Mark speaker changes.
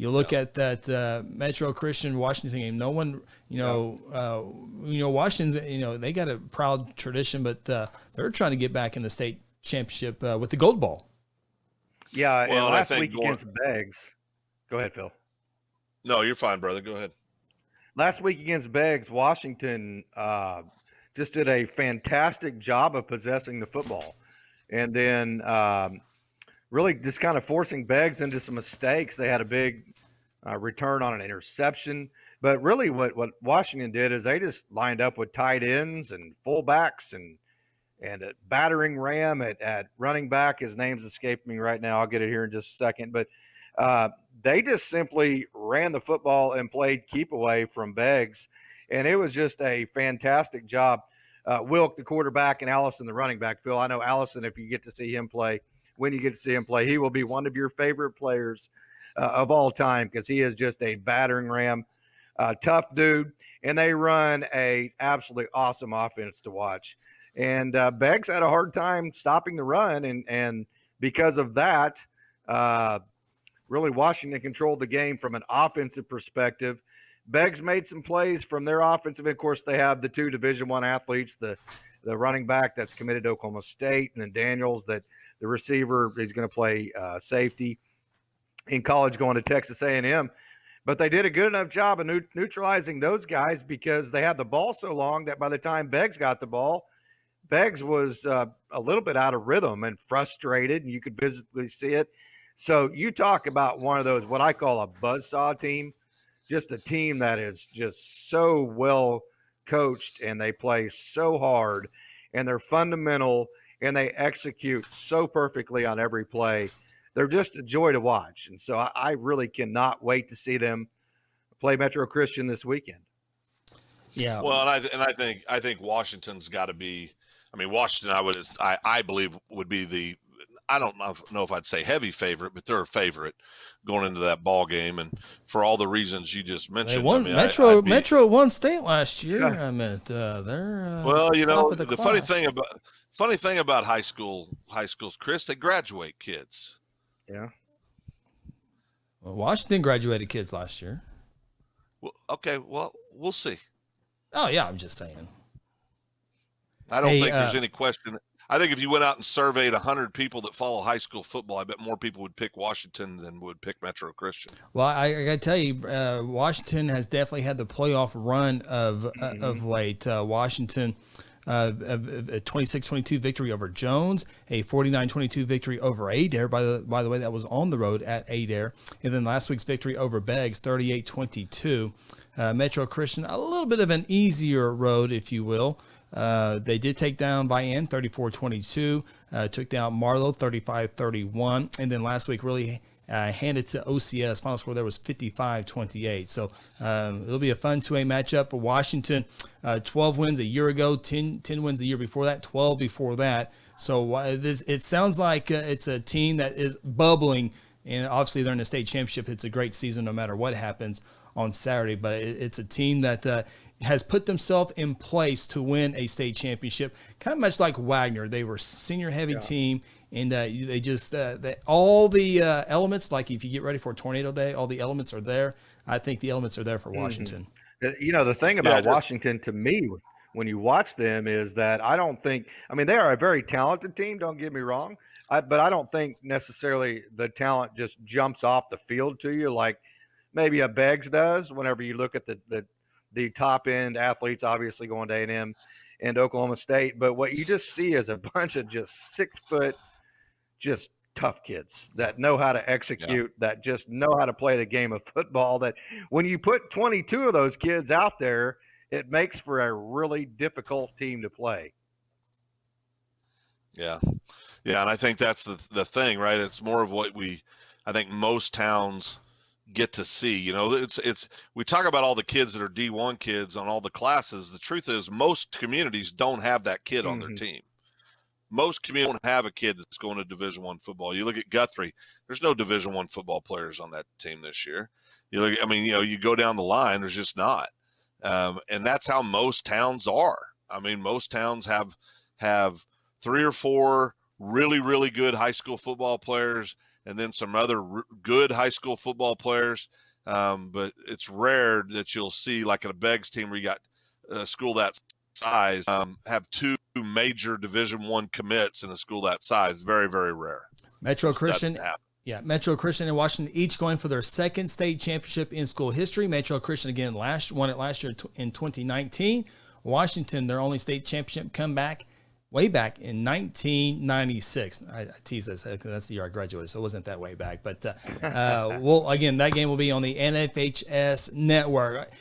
Speaker 1: You look at that Metro Christian Washington game. No one, Washington's, they got a proud tradition, but they're trying to get back in the state championship with the gold ball.
Speaker 2: Yeah, well, and last week against Beggs. Go ahead, Phil.
Speaker 3: No, you're fine, brother. Go ahead.
Speaker 2: Last week against Beggs, Washington just did a fantastic job of possessing the football, and then really just kind of forcing Beggs into some mistakes. They had a big return on an interception, but really what Washington did is they just lined up with tight ends and fullbacks and a battering ram at running back. His name's escaping me right now. I'll get it here in just a second, but they just simply ran the football and played keep away from Beggs, and it was just a fantastic job. Wilk, the quarterback, and Allison, the running back. Phil, I know Allison, if you get to see him play, when you get to see him play, he will be one of your favorite players of all time because he is just a battering ram, tough dude, and they run a absolutely awesome offense to watch. And Beggs had a hard time stopping the run, and because of that, really Washington controlled the game from an offensive perspective. Beggs made some plays from their offensive. Of course, they have the two Division I athletes, the running back that's committed to Oklahoma State, and then Daniels, that the receiver is going to play safety in college going to Texas A&M. But they did a good enough job of neutralizing those guys because they had the ball so long that by the time Beggs got the ball, Beggs was a little bit out of rhythm and frustrated, and you could visibly see it. So you talk about one of those, what I call a buzzsaw team, just a team that is just so well coached and they play so hard and they're fundamental and they execute so perfectly on every play. They're just a joy to watch. And so I really cannot wait to see them play Metro Christian this weekend.
Speaker 3: Yeah. Well, and I think Washington's got to be, Washington, I believe would be the, I don't know if I'd say heavy favorite, but they're a favorite going into that ball game, and for all the reasons you just mentioned.
Speaker 1: They won, Metro won state last year. Yeah. They're
Speaker 3: well, the funny thing about high schools, Chris, they graduate kids.
Speaker 2: Yeah.
Speaker 1: Well, Washington graduated kids last year.
Speaker 3: Well, okay. Well, we'll see.
Speaker 1: Oh yeah, I'm just saying.
Speaker 3: I don't think there's any question. I think if you went out and surveyed 100 people that follow high school football, I bet more people would pick Washington than would pick Metro Christian.
Speaker 1: Well, I got to tell you, Washington has definitely had the playoff run of late. Washington, a 26-22 victory over Jones, a 49-22 victory over Adair. By the way, that was on the road at Adair. And then last week's victory over Beggs, 38-22. Metro Christian, a little bit of an easier road, if you will. They did take down Bayan 34-22, took down Marlow 35-31, and then last week really handed to OCS. Final score there was 55-28. So it'll be a fun 2A matchup. Washington, 12 wins a year ago, 10 wins the year before that, 12 before that. So it sounds like it's a team that is bubbling, and obviously they're in the state championship. It's a great season no matter what happens on Saturday, but it's a team that has put themselves in place to win a state championship, kind of much like Wagner. They were a senior-heavy team, and they just all the elements, like if you get ready for a tornado day, all the elements are there. I think the elements are there for Washington.
Speaker 2: Mm-hmm. The thing about Washington, to me, when you watch them, is that I don't think – they are a very talented team, don't get me wrong, but I don't think necessarily the talent just jumps off the field to you like maybe a Beggs does whenever you look at the top end athletes, obviously going to A&M and Oklahoma State. But what you just see is a bunch of just 6 foot, just tough kids that know how to execute, that just know how to play the game of football, that when you put 22 of those kids out there, it makes for a really difficult team to play.
Speaker 3: Yeah. Yeah. And I think that's the thing, right? It's more of what I think most towns get to see. It's we talk about all the kids that are D1 kids on all the classes. The truth is most communities don't have that kid on their team. Most communities don't have a kid that's going to Division I football. You look at Guthrie, there's no Division I football players on that team this year. You look, you go down the line, there's just not. And that's how most towns are. Most towns have 3 or 4 really, really good high school football players, and then some other good high school football players. But it's rare that you'll see, like in a Beggs team where you got a school that size, have two major Division I commits in a school that size. Very, very rare.
Speaker 1: Metro Christian. Yeah, Metro Christian and Washington each going for their second state championship in school history. Metro Christian again won it last year in 2019. Washington, their only state championship comeback way back in 1996. I tease this because that's the year I graduated, so it wasn't that way back. But again, that game will be on the NFHS network.